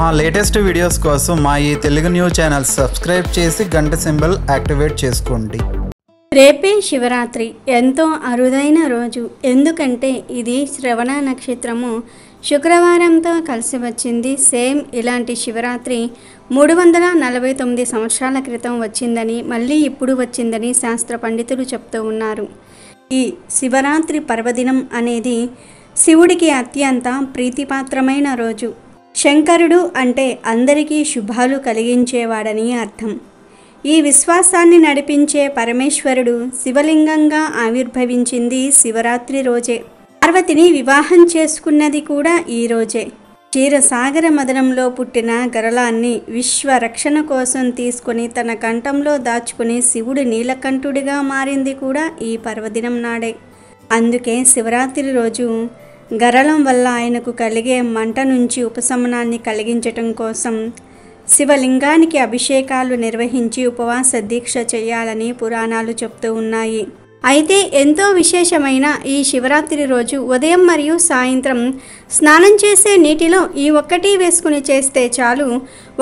మా latest videos కోసం మా ఈ తెలుగు న్యూస్ ఛానల్ సబ్స్క్రైబ్ చేసి గంట సింబల్ యాక్టివేట్ చేసుకోండి. రేపే శివరాత్రి ఎంతో అరుదైన రోజు. ఎందుకంటే ఇది శ్రవణ నక్షత్రము శుక్రవారంతో కలిసి వచ్చింది. సేమ్ ఇలాంటి శివరాత్రి 349 సంవత్సరాల క్రితం వచ్చిందని, మళ్ళీ ఇప్పుడు వచ్చిందని శాస్త్ర పండితులు చెప్తూ ఉన్నారు. ఈ శివరాత్రి పర్వదినం అనేది శివుడికి అత్యంత ప్రీతిపాత్రమైన రోజు. శంకరుడు అంటే అందరికీ శుభాలు కలిగించేవాడని అర్థం. ఈ విశ్వాసాన్ని నడిపించే పరమేశ్వరుడు శివలింగంగా ఆవిర్భవించింది శివరాత్రి రోజే. పార్వతిని వివాహం చేసుకున్నది కూడా ఈ రోజే. క్షీరసాగర మదనంలో పుట్టిన గరళాన్ని విశ్వరక్షణ కోసం తీసుకుని తన కంఠంలో దాచుకుని శివుడు నీలకంఠుడిగా మారింది కూడా ఈ పర్వదినం నాడే. అందుకే శివరాత్రి రోజు గరళం వల్ల ఆయనకు కలిగే మంట నుంచి ఉపశమనాన్ని కలిగించటం కోసం శివలింగానికి అభిషేకాలు నిర్వహించి ఉపవాస దీక్ష చేయాలని పురాణాలు చెప్తూ ఉన్నాయి. అయితే ఎంతో విశేషమైన ఈ శివరాత్రి రోజు ఉదయం మరియు సాయంత్రం స్నానం చేసే నీటిలో ఈ ఒక్కటి వేసుకుని చేస్తే చాలు,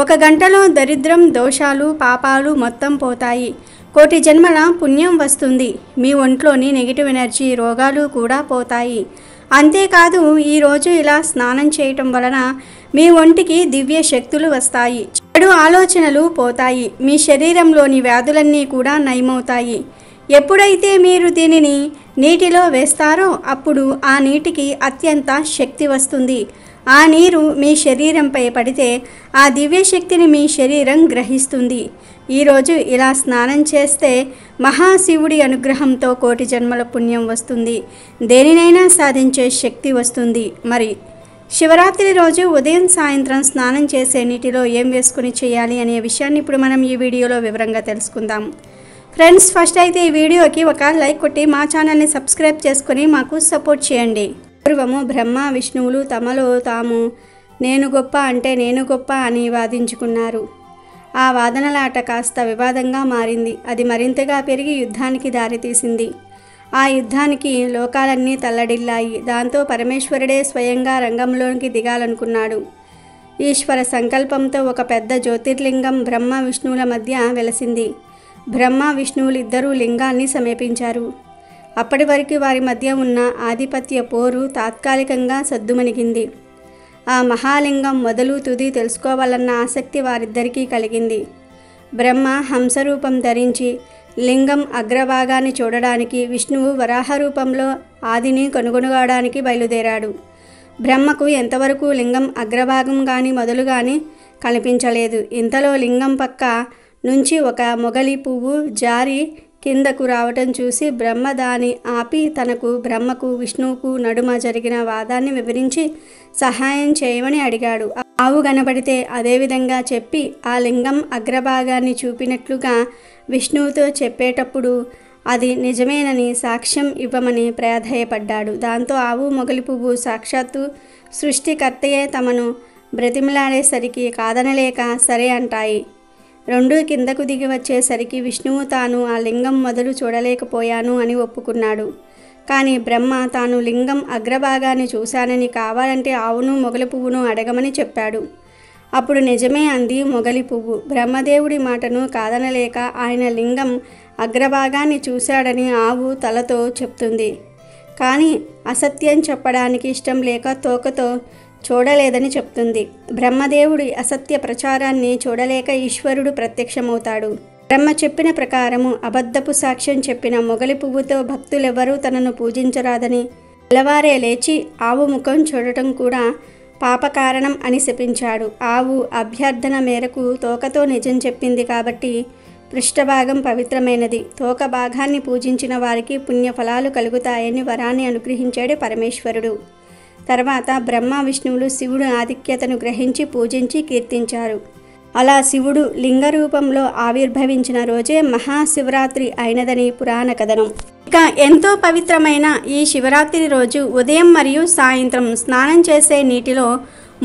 1 గంటలో దరిద్రం, దోషాలు, పాపాలు మొత్తం పోతాయి. కోటి జన్మల పుణ్యం వస్తుంది. మీ ఒంట్లోని నెగిటివ్ ఎనర్జీ, రోగాలు కూడా పోతాయి. అంతేకాదు ఈరోజు ఇలా స్నానం చేయటం వలన మీ ఒంటికి దివ్య శక్తులు వస్తాయి, చెడు ఆలోచనలు పోతాయి, మీ శరీరంలోని వ్యాధులన్నీ కూడా నయమవుతాయి. ఎప్పుడైతే మీరు దీనిని నీటిలో వేస్తారో అప్పుడు ఆ నీటికి అత్యంత శక్తి వస్తుంది. ఆ నీరు మీ శరీరంపై పడితే ఆ దివ్యశక్తిని మీ శరీరం గ్రహిస్తుంది. ఈరోజు ఇలా స్నానం చేస్తే మహాశివుడి అనుగ్రహంతో కోటి జన్మల పుణ్యం వస్తుంది. దేనినైనా సాధించే శక్తి వస్తుంది. మరి శివరాత్రి రోజు ఉదయం సాయంత్రం స్నానం చేసే నీటిలో ఏం వేసుకుని చేయాలి అనే విషయాన్ని ఇప్పుడు మనం ఈ వీడియోలో వివరంగా తెలుసుకుందాం. ఫ్రెండ్స్, ఫస్ట్ అయితే ఈ వీడియోకి ఒక లైక్ కొట్టి మా ఛానల్ని సబ్స్క్రైబ్ చేసుకుని మాకు సపోర్ట్ చేయండి. పూర్వము బ్రహ్మ విష్ణువులు తమలో తాము నేను గొప్ప అంటే నేను గొప్ప అని వాదించుకున్నారు. ఆ వాదనలాట కాస్త వివాదంగా మారింది. అది మరింతగా పెరిగి యుద్ధానికి దారితీసింది. ఆ యుద్ధానికి లోకాలన్నీ తల్లడిల్లాయి. దాంతో పరమేశ్వరుడే స్వయంగా రంగంలోకి దిగాలనుకున్నాడు. ఈశ్వర సంకల్పంతో ఒక పెద్ద జ్యోతిర్లింగం బ్రహ్మ విష్ణువుల మధ్య వెలసింది. బ్రహ్మ విష్ణువులు ఇద్దరూ లింగాన్ని సమీపించారు. అప్పటి వరకు వారి మధ్య ఉన్న ఆధిపత్య పోరు తాత్కాలికంగా సద్దుమణిగింది. ఆ మహాలింగం మొదలు తుది తెలుసుకోవాలన్న ఆసక్తి వారిద్దరికీ కలిగింది. బ్రహ్మ హంసరూపం ధరించి లింగం అగ్రభాగాన్ని చూడడానికి, విష్ణువు వరాహ రూపంలో ఆదిని కనుగొనడానికి బయలుదేరాడు. బ్రహ్మకు ఎంతవరకు లింగం అగ్రభాగం కానీ మొదలు కానీ కనిపించలేదు. ఇంతలో లింగం పక్క నుంచి ఒక మొగలి పువ్వు జారి కిందకు రావటం చూసి బ్రహ్మ దాని ఆపి బ్రహ్మకు విష్ణువుకు నడుమ జరిగిన వాదాన్ని వివరించి సహాయం చేయమని అడిగాడు. ఆవు కనబడితే అదేవిధంగా చెప్పి ఆ లింగం అగ్రభాగాన్ని చూపినట్లుగా విష్ణువుతో చెప్పేటప్పుడు అది నిజమేనని సాక్ష్యం ఇవ్వమని ప్రాధేయపడ్డాడు. దాంతో ఆవు మొగలి పువ్వు సాక్షాత్తు సృష్టికర్తయే తమను బ్రతిమలాడేసరికి కాదనలేక సరే అంటాయి. రెండూ కిందకు దిగి వచ్చేసరికి విష్ణువు తాను ఆ లింగం మొదలు చూడలేకపోయాను అని ఒప్పుకున్నాడు. కానీ బ్రహ్మ తాను లింగం అగ్రభాగాన్ని చూశానని, కావాలంటే ఆవును మొగలి పువ్వును అడగమని చెప్పాడు. అప్పుడు నిజమే అంది మొగలి పువ్వు. బ్రహ్మదేవుడి మాటను కాదనలేక ఆయన లింగం అగ్రభాగాన్ని చూశాడని ఆవు తలతో చెప్తుంది. కానీ అసత్యం చెప్పడానికి ఇష్టం లేక తోకతో చూడలేదని చెప్తుంది. బ్రహ్మదేవుడి అసత్య ప్రచారాన్ని చూడలేక ఈశ్వరుడు ప్రత్యక్షమవుతాడు. బ్రహ్మ చెప్పిన ప్రకారము అబద్ధపు సాక్ష్యం చెప్పిన మొగలి పువ్వుతో భక్తులెవ్వరూ తనను పూజించరాదని, తెల్లవారే లేచి ఆవు ముఖం చూడటం కూడా పాపకారణం అని శపించాడు. ఆవు అభ్యర్థన మేరకు తోకతో నిజం చెప్పింది కాబట్టి పృష్ఠభాగం పవిత్రమైనది. తోక భాగాన్ని పూజించిన వారికి పుణ్యఫలాలు కలుగుతాయని వరాన్ని అనుగ్రహించాడు పరమేశ్వరుడు. తర్వాత బ్రహ్మ విష్ణువులు శివుడు ఆధిక్యతను గ్రహించి పూజించి కీర్తించారు. అలా శివుడు లింగ రూపంలో ఆవిర్భవించిన రోజే మహాశివరాత్రి అయినదని పురాణ కథనం. ఇక ఎంతో పవిత్రమైన ఈ శివరాత్రి రోజు ఉదయం మరియు సాయంత్రం స్నానం చేసే నీటిలో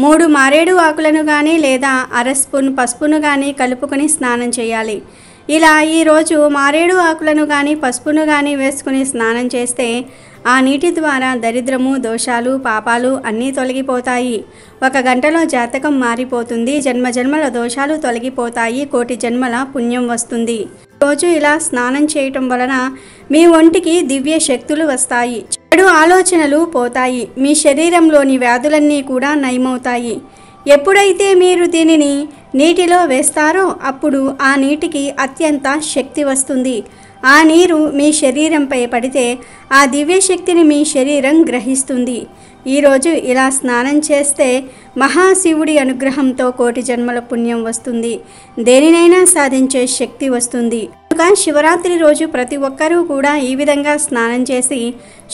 3 మారేడు ఆకులను కానీ లేదా 1/2 స్పూన్ పసుపును కానీ కలుపుకొని స్నానం చేయాలి. ఇలా ఈరోజు మారేడు ఆకులను కానీ పసుపును కానీ వేసుకుని స్నానం చేస్తే ఆ నీటి ద్వారా దరిద్రము, దోషాలు, పాపాలు అన్నీ తొలగిపోతాయి. 1 గంటలో జాతకం మారిపోతుంది. జన్మజన్మల దోషాలు తొలగిపోతాయి. కోటి జన్మల పుణ్యం వస్తుంది. రోజు ఇలా స్నానం చేయటం వలన మీ ఒంటికి దివ్య శక్తులు వస్తాయి. చెడు ఆలోచనలు పోతాయి. మీ శరీరంలోని వ్యాధులన్నీ కూడా నయమవుతాయి. ఎప్పుడైతే మీరు దీనిని నీటిలో వేస్తారో అప్పుడు ఆ నీటికి అత్యంత శక్తి వస్తుంది. ఆ నీరు మీ శరీరంపై పడితే ఆ దివ్యశక్తిని మీ శరీరం గ్రహిస్తుంది. ఈరోజు ఇలా స్నానం చేస్తే మహాశివుడి అనుగ్రహంతో కోటి జన్మల పుణ్యం వస్తుంది. దేనినైనా సాధించే శక్తి వస్తుంది. కనుక శివరాత్రి రోజు ప్రతి ఒక్కరూ కూడా ఈ విధంగా స్నానం చేసి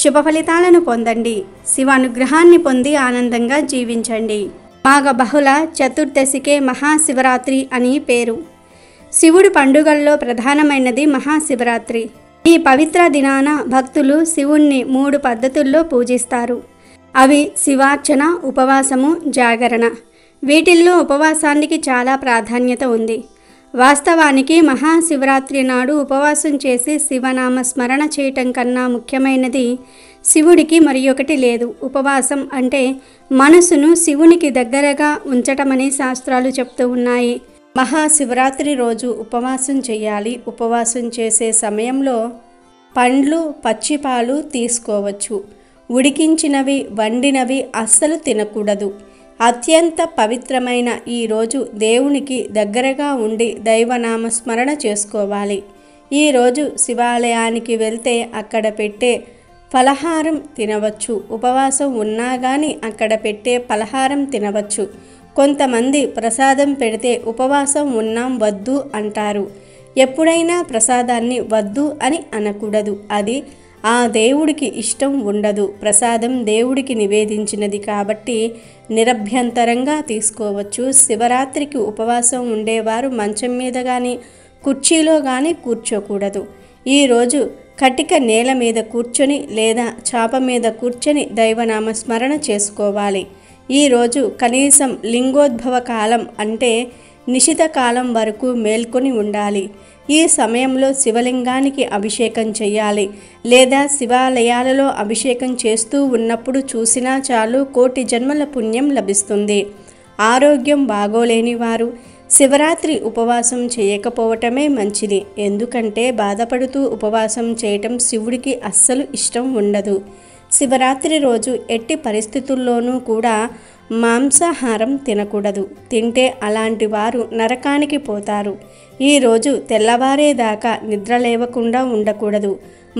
శుభ ఫలితాలను పొందండి. శివ అనుగ్రహాన్ని పొంది ఆనందంగా జీవించండి. మాఘ బహుళ చతుర్దశికే మహాశివరాత్రి అని పేరు. శివుడి పండుగల్లో ప్రధానమైనది మహాశివరాత్రి. ఈ పవిత్ర దినాన భక్తులు శివుణ్ణి 3 పద్ధతుల్లో పూజిస్తారు. అవి శివార్చన, ఉపవాసము, జాగరణ. వీటిల్లో ఉపవాసానికి చాలా ప్రాధాన్యత ఉంది. వాస్తవానికి మహాశివరాత్రి నాడు ఉపవాసం చేసి శివనామ స్మరణ చేయటం కన్నా ముఖ్యమైనది శివుడికి మరి ఒకటి లేదు. ఉపవాసం అంటే మనసును శివునికి దగ్గరగా ఉంచటమని శాస్త్రాలు చెప్తూ ఉన్నాయి. మహాశివరాత్రి రోజు ఉపవాసం చేయాలి. ఉపవాసం చేసే సమయంలో పండ్లు, పచ్చిపాలు తీసుకోవచ్చు. ఉడికించినవి, వండినవి అస్సలు తినకూడదు. అత్యంత పవిత్రమైన ఈ రోజు దేవునికి దగ్గరగా ఉండి దైవనామ స్మరణ చేసుకోవాలి. ఈరోజు శివాలయానికి వెళ్తే అక్కడ పెట్టే ఫలహారం తినవచ్చు. ఉపవాసం ఉన్నా కానీ అక్కడ పెట్టే ఫలహారం తినవచ్చు. కొంతమంది ప్రసాదం పెడితే ఉపవాసం ఉన్నాం వద్దు అంటారు. ఎప్పుడైనా ప్రసాదాన్ని వద్దు అని అనకూడదు. అది ఆ దేవుడికి ఇష్టం ఉండదు. ప్రసాదం దేవుడికి నివేదించినది కాబట్టి నిరభ్యంతరంగా తీసుకోవచ్చు. శివరాత్రికి ఉపవాసం ఉండేవారు మంచం మీద కానీ కుర్చీలో కానీ కూర్చోకూడదు. ఈరోజు కటిక నేల మీద కూర్చొని లేదా చాప మీద కూర్చొని దైవనామ స్మరణ చేసుకోవాలి. ఈరోజు కనీసం లింగోద్భవ కాలం అంటే నిశిత కాలం వరకు మేల్కొని ఉండాలి. ఈ సమయంలో శివలింగానికి అభిషేకం చేయాలి. లేదా శివాలయాలలో అభిషేకం చేస్తూ ఉన్నప్పుడు చూసినా చాలు కోటి జన్మల పుణ్యం లభిస్తుంది. ఆరోగ్యం బాగోలేని వారు శివరాత్రి ఉపవాసం చేయకపోవటమే మంచిది. ఎందుకంటే బాధపడుతూ ఉపవాసం చేయటం శివుడికి అస్సలు ఇష్టం ఉండదు. శివరాత్రి రోజు ఎట్టి పరిస్థితుల్లోనూ కూడా మాంసాహారం తినకూడదు. తింటే అలాంటి వారు నరకానికి పోతారు. ఈరోజు తెల్లవారేదాకా నిద్ర లేవకుండా ఉండకూడదు.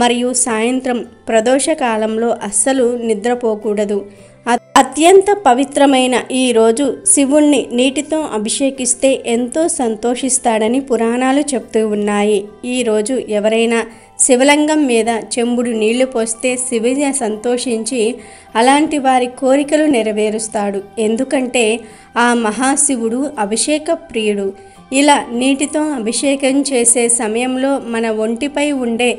మరియు సాయంత్రం ప్రదోషకాలంలో అస్సలు నిద్రపోకూడదు. అత్యంత పవిత్రమైన ఈ రోజు శివుణ్ణి నీటితో అభిషేకిస్తే ఎంతో సంతోషిస్తాడని పురాణాలు చెప్తూ ఉన్నాయి. ఈరోజు ఎవరైనా శివలింగం మీద చెంబుడు నీళ్లు పోస్తే శివుని సంతోషించి అలాంటి వారి కోరికలు నెరవేరుస్తాడు. ఎందుకంటే ఆ మహాశివుడు అభిషేక ప్రియుడు. ఇలా నీటితో అభిషేకం చేసే సమయంలో మన ఒంటిపై ఉండే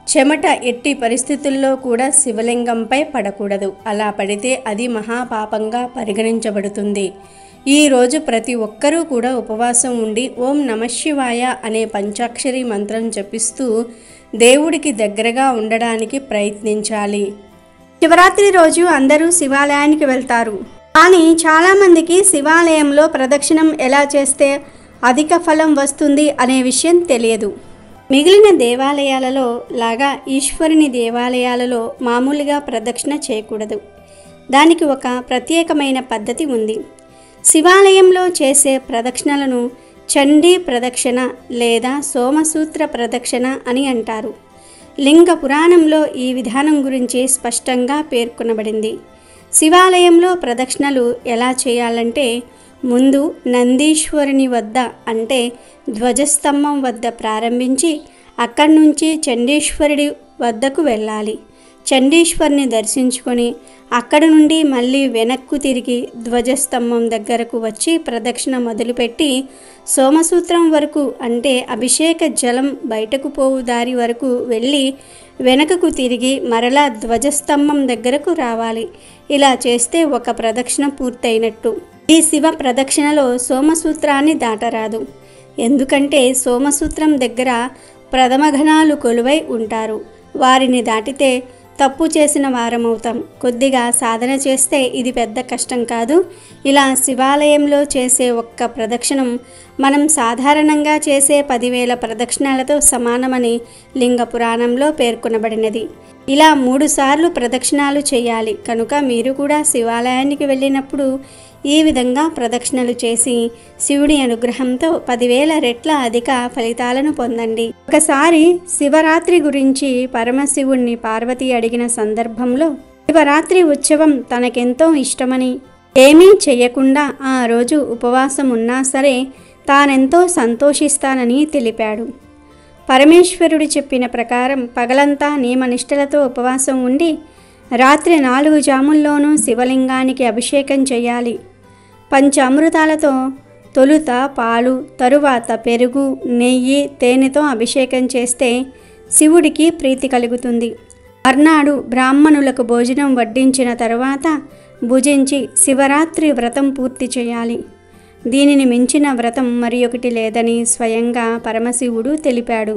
చెమట ఎట్టి పరిస్థితుల్లో కూడా శివలింగంపై పడకూడదు. అలా పడితే అది మహాపాపంగా పరిగణించబడుతుంది. ఈరోజు ప్రతి ఒక్కరూ కూడా ఉపవాసం ఉండి ఓం నమఃశివాయ అనే పంచాక్షరి మంత్రం జపిస్తూ దేవుడికి దగ్గరగా ఉండడానికి ప్రయత్నించాలి. శివరాత్రి రోజు అందరూ శివాలయానికి వెళ్తారు. కానీ చాలామందికి శివాలయంలో ప్రదక్షిణం ఎలా చేస్తే అధిక ఫలం వస్తుంది అనే విషయం తెలియదు. మిగిలిన దేవాలయాలలో లాగా ఈశ్వరుని దేవాలయాలలో మామూలుగా ప్రదక్షిణ చేయకూడదు. దానికి ఒక ప్రత్యేకమైన పద్ధతి ఉంది. శివాలయంలో చేసే ప్రదక్షిణలను చండీ ప్రదక్షిణ లేదా సోమసూత్ర ప్రదక్షిణ అని అంటారు. లింగ పురాణంలో ఈ విధానం గురించి స్పష్టంగా పేర్కొనబడింది. శివాలయంలో ప్రదక్షిణలు ఎలా చేయాలంటే ముందు నందీశ్వరుని వద్ద అంటే ధ్వజస్తంభం వద్ద ప్రారంభించి అక్కడి నుంచి చండీశ్వరుడి వద్దకు వెళ్ళాలి. చండీశ్వరుని దర్శించుకొని అక్కడ నుండి మళ్ళీ వెనక్కు తిరిగి ధ్వజస్తంభం దగ్గరకు వచ్చి ప్రదక్షిణ మొదలుపెట్టి సోమసూత్రం వరకు అంటే అభిషేక జలం బయటకు పోవు దారి వరకు వెళ్ళి వెనకకు తిరిగి మరలా ధ్వజస్తంభం దగ్గరకు రావాలి. ఇలా చేస్తే ఒక ప్రదక్షిణ పూర్తయినట్టు. ఈ శివ ప్రదక్షిణలో సోమసూత్రాన్ని దాటరాదు. ఎందుకంటే సోమసూత్రం దగ్గర ప్రథమ ఘనాలు కొలువై ఉంటారు. వారిని దాటితే తప్పు చేసిన వారమవుతాం. కొద్దిగా సాధన చేస్తే ఇది పెద్ద కష్టం కాదు. ఇలా శివాలయంలో చేసే ఒక్క ప్రదక్షిణం మనం సాధారణంగా చేసే 10,000 ప్రదక్షిణాలతో సమానమని లింగ పురాణంలో పేర్కొనబడినది. ఇలా 3 సార్లు ప్రదక్షిణాలు చేయాలి. కనుక మీరు కూడా శివాలయానికి వెళ్ళినప్పుడు ఈ విధంగా ప్రదక్షిణలు చేసి శివుడి అనుగ్రహంతో 10,000 రెట్ల అధిక ఫలితాలను పొందండి. ఒకసారి శివరాత్రి గురించి పరమశివుణ్ణి పార్వతి అడిగిన సందర్భంలో శివరాత్రి ఉత్సవం తనకెంతో ఇష్టమని, ఏమీ చెయ్యకుండా ఆ రోజు ఉపవాసం ఉన్నా సరే తానెంతో సంతోషిస్తానని తెలిపాడు. పరమేశ్వరుడు చెప్పిన ప్రకారం పగలంతా నియమనిష్టలతో ఉపవాసం ఉండి రాత్రి 4 జాముల్లోనూ శివలింగానికి అభిషేకం చేయాలి. పంచామృతాలతో తొలుత పాలు, తరువాత పెరుగు, నెయ్యి, తేనెతో అభిషేకం చేస్తే శివుడికి ప్రీతి కలుగుతుంది. మర్నాడు బ్రాహ్మణులకు భోజనం వడ్డించిన తరువాత భుజించి శివరాత్రి వ్రతం పూర్తి చేయాలి. దీనిని మించిన వ్రతం మరి ఒకటి లేదని స్వయంగా పరమశివుడు తెలిపాడు.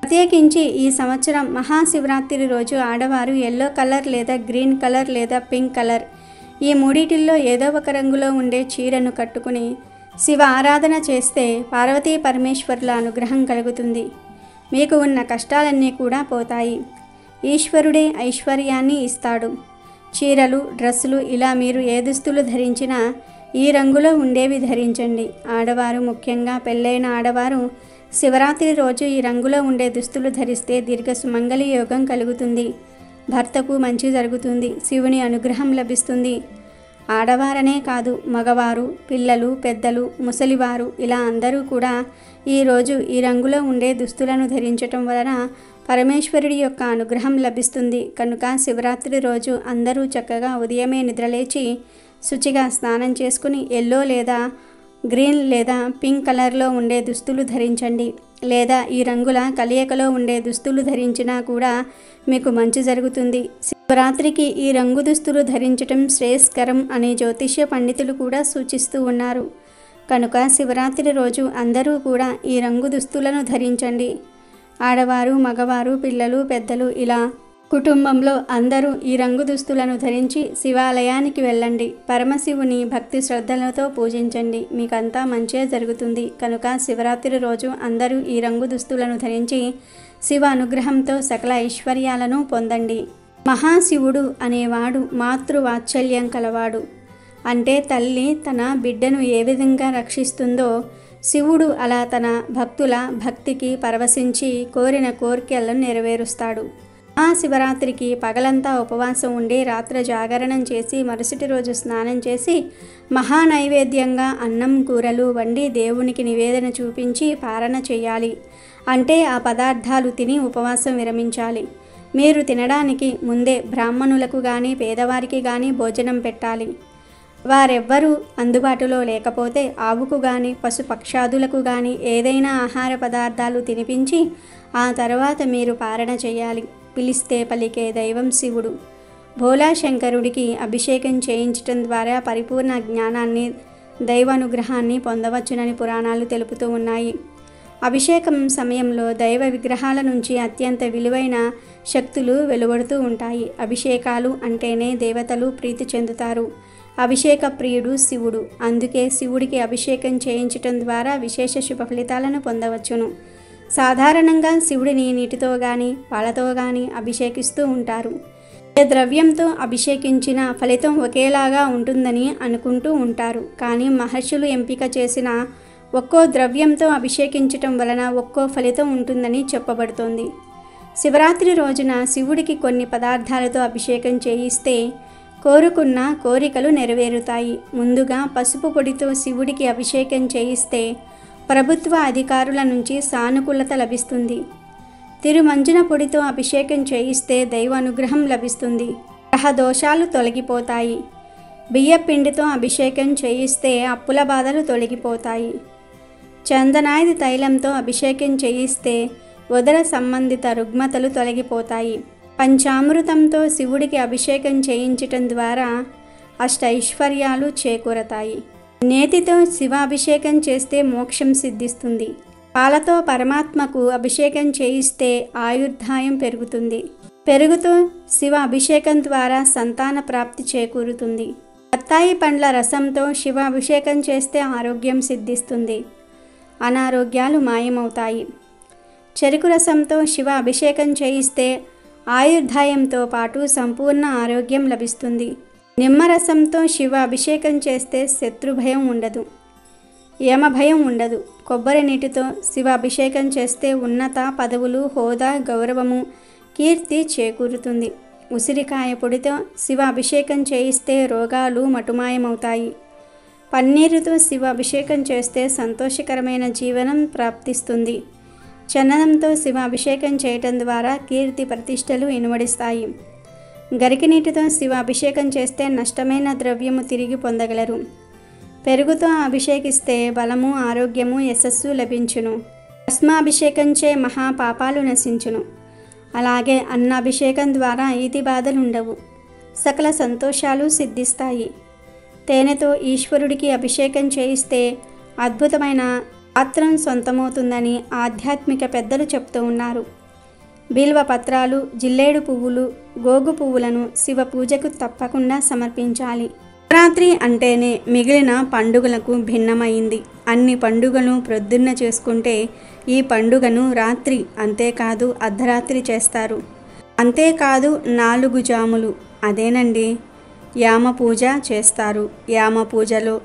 ప్రత్యేకించి ఈ సంవత్సరం మహాశివరాత్రి రోజు ఆడవారు ఎల్లో కలర్ లేదా గ్రీన్ కలర్ లేదా పింక్ కలర్ ఈ మూడిటిల్లో ఏదో ఒక రంగులో ఉండే చీరను కట్టుకుని శివ ఆరాధన చేస్తే పార్వతీ పరమేశ్వరుల అనుగ్రహం కలుగుతుంది. మీకు ఉన్న కష్టాలన్నీ కూడా పోతాయి. ఈశ్వరుడే ఐశ్వర్యాన్ని ఇస్తాడు. చీరలు, డ్రెస్సులు ఇలా మీరు ఏ దుస్తులు ధరించినా ఈ రంగులో ఉండేవి ధరించండి. ఆడవారు, ముఖ్యంగా పెళ్ళైన ఆడవారు శివరాత్రి రోజు ఈ రంగులో ఉండే దుస్తులు ధరిస్తే దీర్ఘ సుమంగళి యోగం కలుగుతుంది. భర్తకు మంచి జరుగుతుంది. శివుని అనుగ్రహం లభిస్తుంది. ఆడవారనే కాదు, మగవారు, పిల్లలు, పెద్దలు, ముసలివారు ఇలా అందరూ కూడా ఈరోజు ఈ రంగులో ఉండే దుస్తులను ధరించటం వలన పరమేశ్వరుడి యొక్క అనుగ్రహం లభిస్తుంది. కనుక శివరాత్రి రోజు అందరూ చక్కగా ఉదయమే నిద్రలేచి శుచిగా స్నానం చేసుకుని ఎల్లో లేదా గ్రీన్ లేదా పింక్ కలర్లో ఉండే దుస్తులు ధరించండి. లేదా ఈ రంగుల కలయికలో ఉండే దుస్తులు ధరించినా కూడా మీకు మంచి జరుగుతుంది. శివరాత్రికి ఈ రంగు దుస్తులు ధరించటం శ్రేయస్కరం అని జ్యోతిష్య పండితులు కూడా సూచిస్తూ ఉన్నారు. కనుక శివరాత్రి రోజు అందరూ కూడా ఈ రంగు దుస్తులను ధరించండి. ఆడవారు, మగవారు, పిల్లలు, పెద్దలు ఇలా కుటుంబంలో అందరూ ఈ రంగు దుస్తులను ధరించి శివాలయానికి వెళ్ళండి. పరమశివుని భక్తి శ్రద్ధలతో పూజించండి. మీకంతా మంచే జరుగుతుంది. కనుక శివరాత్రి రోజు అందరూ ఈ రంగు దుస్తులను ధరించి శివ అనుగ్రహంతో సకల ఐశ్వర్యాలను పొందండి. మహాశివుడు అనేవాడు మాతృవాత్సల్యం కలవాడు. అంటే తల్లి తన బిడ్డను ఏ విధంగా రక్షిస్తుందో శివుడు అలా తన భక్తుల భక్తికి పరవశించి కోరిన కోరికలను నెరవేరుస్తాడు. మహాశివరాత్రికి పగలంతా ఉపవాసం ఉండి రాత్రి జాగరణం చేసి మరుసటి రోజు స్నానం చేసి మహానైవేద్యంగా అన్నం, కూరలు వండి దేవునికి నివేదన చూపించి పారణ చేయాలి. అంటే ఆ పదార్థాలు తిని ఉపవాసం విరమించాలి. మీరు తినడానికి ముందే బ్రాహ్మణులకు కానీ పేదవారికి కానీ భోజనం పెట్టాలి. వారెవ్వరూ అందుబాటులో లేకపోతే ఆవుకు కానీ పశుపక్షాదులకు కానీ ఏదైనా ఆహార పదార్థాలు తినిపించి ఆ తర్వాత మీరు పారణ చేయాలి. పిలిస్తే పలికే దైవం శివుడు. భోలాశంకరుడికి అభిషేకం చేయించటం ద్వారా పరిపూర్ణ జ్ఞానాన్ని, దైవానుగ్రహాన్ని పొందవచ్చునని పురాణాలు తెలుపుతూ ఉన్నాయి. అభిషేకం సమయంలో దైవ విగ్రహాల నుంచి అత్యంత విలువైన శక్తులు వెలువడుతూ ఉంటాయి. అభిషేకాలు అంటేనే దేవతలు ప్రీతి చెందుతారు. అభిషేక ప్రియుడు శివుడు. అందుకే శివుడికి అభిషేకం చేయించటం ద్వారా విశేష శుభ ఫలితాలను పొందవచ్చును. సాధారణంగా శివుడిని నీటితో కానీ పాలతో కానీ అభిషేకిస్తూ ఉంటారు. ఏ ద్రవ్యంతో అభిషేకించిన ఫలితం ఒకేలాగా ఉంటుందని అనుకుంటూ ఉంటారు. కానీ మహర్షులు ఎంపిక చేసిన ఒక్కో ద్రవ్యంతో అభిషేకించటం వలన ఒక్కో ఫలితం ఉంటుందని చెప్పబడుతోంది. శివరాత్రి రోజున శివుడికి కొన్ని పదార్థాలతో అభిషేకం చేయిస్తే కోరుకున్న కోరికలు నెరవేరుతాయి. ముందుగా పసుపు పొడితో శివుడికి అభిషేకం చేయిస్తే ప్రభుత్వ అధికారుల నుంచి సానుకూలత లభిస్తుంది. తిరుమంజన పొడితో అభిషేకం చేయిస్తే దైవ అనుగ్రహం లభిస్తుంది. గ్రహ దోషాలు తొలగిపోతాయి. బియ్యపిండితో అభిషేకం చేయిస్తే అప్పుల బాధలు తొలగిపోతాయి. చందనాది తైలంతో అభిషేకం చేయిస్తే ఉదర సంబంధిత రుగ్మతలు తొలగిపోతాయి. పంచామృతంతో శివుడికి అభిషేకం చేయించటం ద్వారా అష్టైశ్వర్యాలు చేకూరతాయి. నేతితో శివాభిషేకం చేస్తే మోక్షం సిద్ధిస్తుంది. పాలతో పరమాత్మకు అభిషేకం చేయిస్తే ఆయుర్దాయం పెరుగుతుంది. పెరుగుతో శివ అభిషేకం ద్వారా సంతాన ప్రాప్తి చేకూరుతుంది. బత్తాయి పండ్ల రసంతో శివాభిషేకం చేస్తే ఆరోగ్యం సిద్ధిస్తుంది. అనారోగ్యాలు మాయమవుతాయి. చెరుకు రసంతో శివ అభిషేకం చేయిస్తే ఆయుర్దాయంతో పాటు సంపూర్ణ ఆరోగ్యం లభిస్తుంది. నిమ్మరసంతో శివ అభిషేకం చేస్తే శత్రుభయం ఉండదు, యమభయం ఉండదు. కొబ్బరి నీటితో శివ అభిషేకం చేస్తే ఉన్నత పదవులు, హోదా, గౌరవము, కీర్తి చేకూరుతుంది. ఉసిరికాయ పొడితో శివ అభిషేకం చేయిస్తే రోగాలు మటుమాయమవుతాయి. పన్నీరుతో శివ అభిషేకం చేస్తే సంతోషకరమైన జీవనం ప్రాప్తిస్తుంది. చందనంతో శివ అభిషేకం చేయటం ద్వారా కీర్తి ప్రతిష్టలు ఇనుమడిస్తాయి. గరికి నీటితో శివ అభిషేకం చేస్తే నష్టమైన ద్రవ్యము తిరిగి పొందగలరు. పెరుగుతో అభిషేకిస్తే బలము, ఆరోగ్యము, యశస్సు లభించును. భస్మాభిషేకంచే మహాపాపాలు నశించును. అలాగే అన్నాభిషేకం ద్వారా ఈతి బాధలు ఉండవు. సకల సంతోషాలు సిద్ధిస్తాయి. తేనెతో ఈశ్వరుడికి అభిషేకం చేయిస్తే అద్భుతమైన పాత్రం సొంతమవుతుందని ఆధ్యాత్మిక పెద్దలు చెప్తూ ఉన్నారు. బిల్వ పత్రాలు, జిల్లేడు పువ్వులు, గోగు పువ్వులను శివ పూజకు తప్పకుండా సమర్పించాలి. శివరాత్రి అంటేనే మిగిలిన పండుగలకు భిన్నమైంది. అన్ని పండుగలు ప్రొద్దున్న చేసుకుంటే ఈ పండుగను రాత్రి, అంతేకాదు అర్ధరాత్రి చేస్తారు. అంతేకాదు 4 జాములు, అదేనండి యామ పూజ చేస్తారు. యామ పూజలో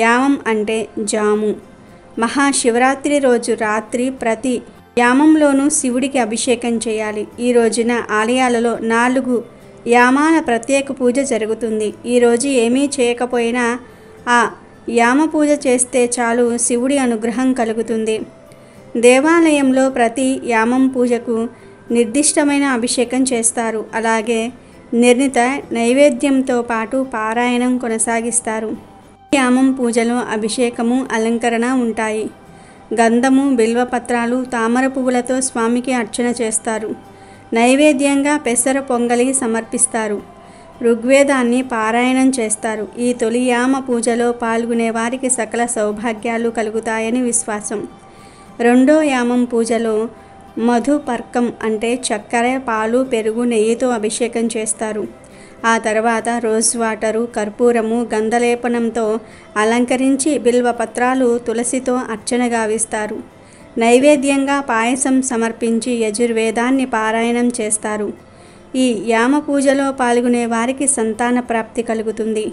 యామం అంటే జాము. మహాశివరాత్రి రోజు రాత్రి ప్రతి యామంలోనూ శివుడికి అభిషేకం చేయాలి. ఈ రోజున ఆలయాలలో 4 యామాల ప్రత్యేక పూజ జరుగుతుంది. ఈరోజు ఏమీ చేయకపోయినా ఆ యామ పూజ చేస్తే చాలు శివుడి అనుగ్రహం కలుగుతుంది. దేవాలయంలో ప్రతి యామం పూజకు నిర్దిష్టమైన అభిషేకం చేస్తారు. అలాగే నిర్ణీత నైవేద్యంతో పాటు పారాయణం కొనసాగిస్తారు. యామం పూజలో అభిషేకము, అలంకరణ ఉంటాయి. గంధము, బిల్వపత్రాలు, తామర పువ్వులతో స్వామికి అర్చన చేస్తారు. నైవేద్యంగా పెసర పొంగలి సమర్పిస్తారు. ఋగ్వేదాన్ని పారాయణం చేస్తారు. ఈ తొలి యామ పూజలో పాల్గొనే వారికి సకల సౌభాగ్యాలు కలుగుతాయని విశ్వాసం. రెండో యామం పూజలో మధుపర్కం అంటే చక్కెర, పాలు, పెరుగు, నెయ్యితో అభిషేకం చేస్తారు. ఆ తర్వాత రోజ్ వాటరు, కర్పూరము, గంధలేపనంతో అలంకరించి బిల్వపత్రాలు, తులసితో అర్చన గావిస్తారు. నైవేద్యంగా పాయసం సమర్పించి యజుర్వేదాన్ని పారాయణం చేస్తారు. ఈ యామ పూజలో పాల్గొనే వారికి సంతాన ప్రాప్తి కలుగుతుంది.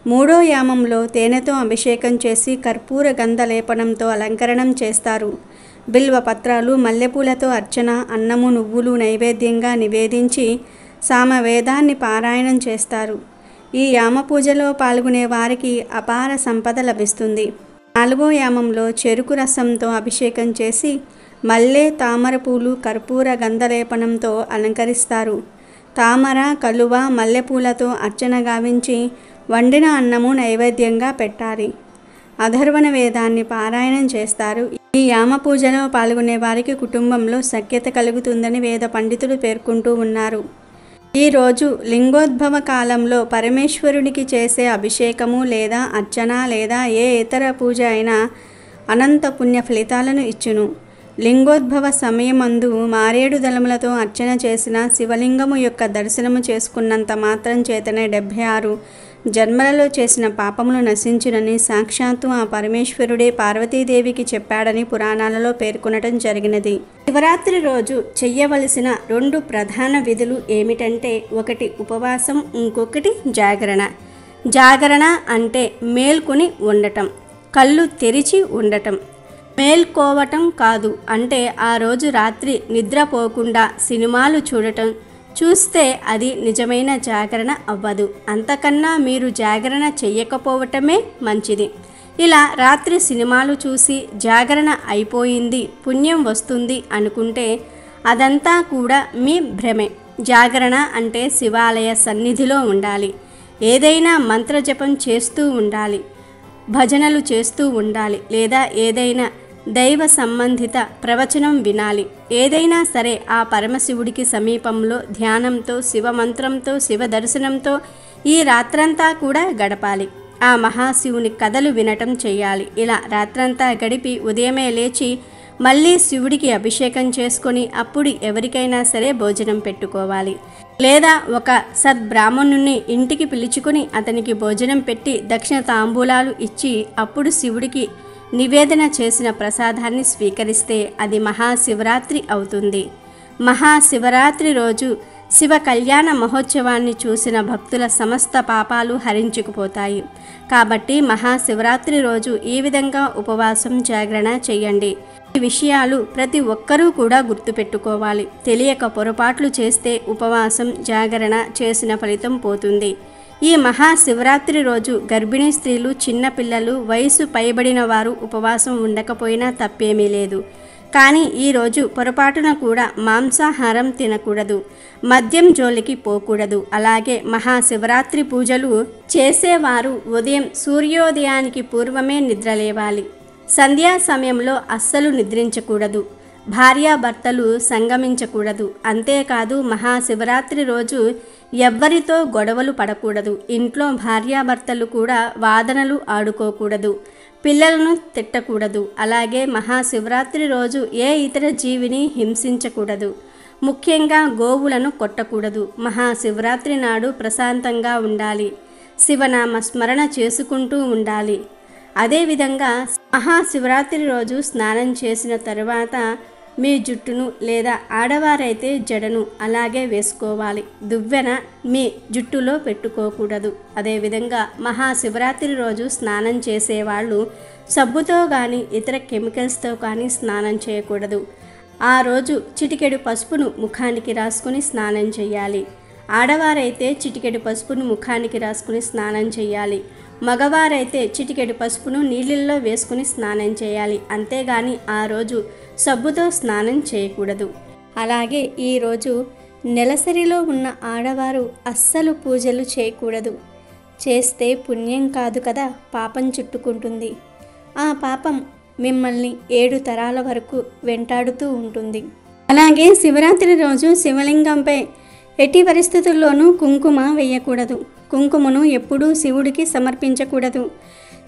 మూడో యామంలో తేనెతో అభిషేకం చేసి కర్పూర గంధ లేపనంతో అలంకరణం చేస్తారు. బిల్వ పత్రాలు, మల్లెపూలతో అర్చన, అన్నము, నువ్వులు నైవేద్యంగా నివేదించి సామవేదాన్ని పారాయణం చేస్తారు. ఈ యామ పూజలో పాల్గొనే వారికి అపార సంపద లభిస్తుంది. నాలుగో యామంలో చెరుకు రసంతో అభిషేకం చేసి మల్లె, తామర పూలు, కర్పూర గంధలేపనంతో అలంకరిస్తారు. తామర, కలువ, మల్లెపూలతో అర్చన గావించి వండిన అన్నము నైవేద్యంగా పెట్టాలి. అధర్వణ వేదాన్ని పారాయణం చేస్తారు. ఈ యామ పూజలో పాల్గొనే వారికి కుటుంబంలో సఖ్యత కలుగుతుందని వేద పండితులు పేర్కొంటూ ఉన్నారు. ఈరోజు లింగోద్భవ కాలంలో పరమేశ్వరునికి చేసే అభిషేకము లేదా అర్చన లేదా ఏ ఇతర పూజ అయినా అనంత పుణ్య ఫలితాలను ఇచ్చును. లింగోద్భవ సమయమందు మారేడు దళములతో అర్చన చేసిన శివలింగము యొక్క దర్శనము చేసుకున్నంత మాత్రం చేతనే 76 జన్మలలో చేసిన పాపములు నశించునని సాక్షాత్తు ఆ పరమేశ్వరుడే పార్వతీదేవికి చెప్పాడని పురాణాలలో పేర్కొనటం జరిగినది. శివరాత్రి రోజు చెయ్యవలసిన 2 ప్రధాన విధులు ఏమిటంటే, ఒకటి ఉపవాసం, ఇంకొకటి జాగరణ. జాగరణ అంటే మేల్కొని ఉండటం, కళ్ళు తెరిచి ఉండటం. మేల్కోవటం కాదు, అంటే ఆ రోజు రాత్రి నిద్రపోకుండా సినిమాలు చూడటం. చూస్తే అది నిజమైన జాగరణ అవ్వదు. అంతకన్నా మీరు జాగరణ చెయ్యకపోవటమే మంచిది. ఇలా రాత్రి సినిమాలు చూసి జాగరణ అయిపోయింది, పుణ్యం వస్తుంది అనుకుంటే అదంతా కూడా మీ భ్రమే. జాగరణ అంటే శివాలయ సన్నిధిలో ఉండాలి, ఏదైనా మంత్రజపం చేస్తూ ఉండాలి, భజనలు చేస్తూ ఉండాలి, లేదా ఏదైనా దైవ సంబంధిత ప్రవచనం వినాలి. ఏదైనా సరే ఆ పరమశివుడికి సమీపంలో ధ్యానంతో, శివమంత్రంతో, శివ దర్శనంతో ఈ రాత్రంతా కూడా గడపాలి. ఆ మహాశివుని కథలు వినటం చేయాలి. ఇలా రాత్రంతా గడిపి ఉదయమే లేచి మళ్ళీ శివుడికి అభిషేకం చేసుకొని అప్పుడు ఎవరికైనా సరే భోజనం పెట్టుకోవాలి. లేదా ఒక సద్బ్రాహ్మణుని ఇంటికి పిలుచుకొని అతనికి భోజనం పెట్టి దక్షిణ తాంబూలాలు ఇచ్చి అప్పుడు శివుడికి నివేదన చేసిన ప్రసాదాన్ని స్వీకరిస్తే అది మహాశివరాత్రి అవుతుంది. మహాశివరాత్రి రోజు శివ కళ్యాణ మహోత్సవాన్ని చూసిన భక్తుల సమస్త పాపాలు హరించుకుపోతాయి. కాబట్టి మహాశివరాత్రి రోజు ఈ విధంగా ఉపవాసం జాగరణ చేయండి. ఈ విషయాలు ప్రతి ఒక్కరూ కూడా గుర్తుపెట్టుకోవాలి. తెలియక పొరపాట్లు చేస్తే ఉపవాసం జాగరణ చేసిన ఫలితం పోతుంది. ఈ మహాశివరాత్రి రోజు గర్భిణీ స్త్రీలు, చిన్నపిల్లలు, వయసు పైబడిన వారు ఉపవాసం ఉండకపోయినా తప్పేమీ లేదు. కానీ ఈరోజు పొరపాటున కూడా మాంసాహారం తినకూడదు, మద్యం జోలికి పోకూడదు. అలాగే మహాశివరాత్రి పూజలు చేసేవారు ఉదయం సూర్యోదయానికి పూర్వమే నిద్రలేవాలి. సంధ్యా సమయంలో అస్సలు నిద్రించకూడదు. భార్యాభర్తలు సంగమించకూడదు. అంతేకాదు మహాశివరాత్రి రోజు ఎవ్వరితో గొడవలు పడకూడదు. ఇంట్లో భార్యాభర్తలు కూడా వాదనలు ఆడుకోకూడదు. పిల్లలను తిట్టకూడదు. అలాగే మహాశివరాత్రి రోజు ఏ ఇతర జీవిని హింసించకూడదు. ముఖ్యంగా గోవులను కొట్టకూడదు. మహాశివరాత్రి నాడు ప్రశాంతంగా ఉండాలి. శివనామ స్మరణ చేసుకుంటూ ఉండాలి. అదేవిధంగా మహాశివరాత్రి రోజు స్నానం చేసిన తరువాత మీ జుట్టును లేదా ఆడవారైతే జడను అలాగే వేసుకోవాలి. దువ్వెన మీ జుట్టులో పెట్టుకోకూడదు. అదేవిధంగా మహాశివరాత్రి రోజు స్నానం చేసేవాళ్ళు సబ్బుతో కానీ ఇతర కెమికల్స్తో కానీ స్నానం చేయకూడదు. ఆ రోజు చిటికెడు పసుపును ముఖానికి రాసుకుని స్నానం చేయాలి. ఆడవారైతే చిటికెడు పసుపును ముఖానికి రాసుకుని స్నానం చేయాలి. మగవారైతే చిటికెడు పసుపును నీళ్ళల్లో వేసుకుని స్నానం చేయాలి. అంతేగాని ఆ రోజు సబ్బుతో స్నానం చేయకూడదు. అలాగే ఈరోజు నెలసరిలో ఉన్న ఆడవారు అస్సలు పూజలు చేయకూడదు. చేస్తే పుణ్యం కాదు కదా, పాపం చుట్టుకుంటుంది. ఆ పాపం మిమ్మల్ని 7 తరాల వరకు వెంటాడుతూ ఉంటుంది. అలాగే శివరాత్రి రోజు శివలింగంపై ఎట్టి పరిస్థితుల్లోనూ కుంకుమ వేయకూడదు. కుంకుమను ఎప్పుడూ శివుడికి సమర్పించకూడదు.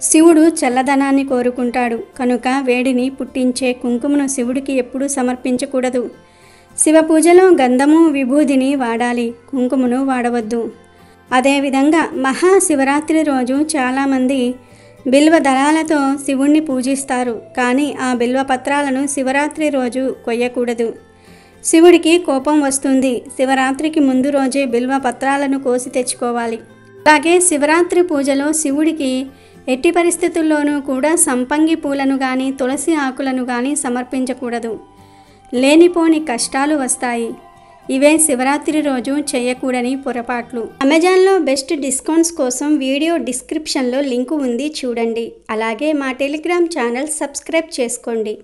శివుడు చల్లదనాన్ని కోరుకుంటాడు కనుక వేడిని పుట్టించే కుంకుమను శివుడికి ఎప్పుడూ సమర్పించకూడదు. శివ పూజలో గంధము, విభూదిని వాడాలి, కుంకుమను వాడవద్దు. అదేవిధంగా మహాశివరాత్రి రోజు చాలామంది బిల్వ దళాలతో శివుణ్ణి పూజిస్తారు. కానీ ఆ బిల్వ పత్రాలను శివరాత్రి రోజు కొయ్యకూడదు. శివుడికి కోపం వస్తుంది. శివరాత్రికి ముందు రోజే బిల్వ పత్రాలను కోసి తెచ్చుకోవాలి. అలాగే శివరాత్రి పూజలో శివుడికి ఎట్టి పరిస్థితుల్లోనూ కూడా సంపంగి పూలను కానీ తులసి ఆకులను కానీ సమర్పించకూడదు. లేనిపోని కష్టాలు వస్తాయి. ఇవే శివరాత్రి రోజు చేయకూడని పొరపాట్లు. అమెజాన్లో బెస్ట్ డిస్కౌంట్స్ కోసం వీడియో డిస్క్రిప్షన్లో లింకు ఉంది, చూడండి. అలాగే మా టెలిగ్రామ్ ఛానల్ సబ్స్క్రైబ్ చేసుకోండి.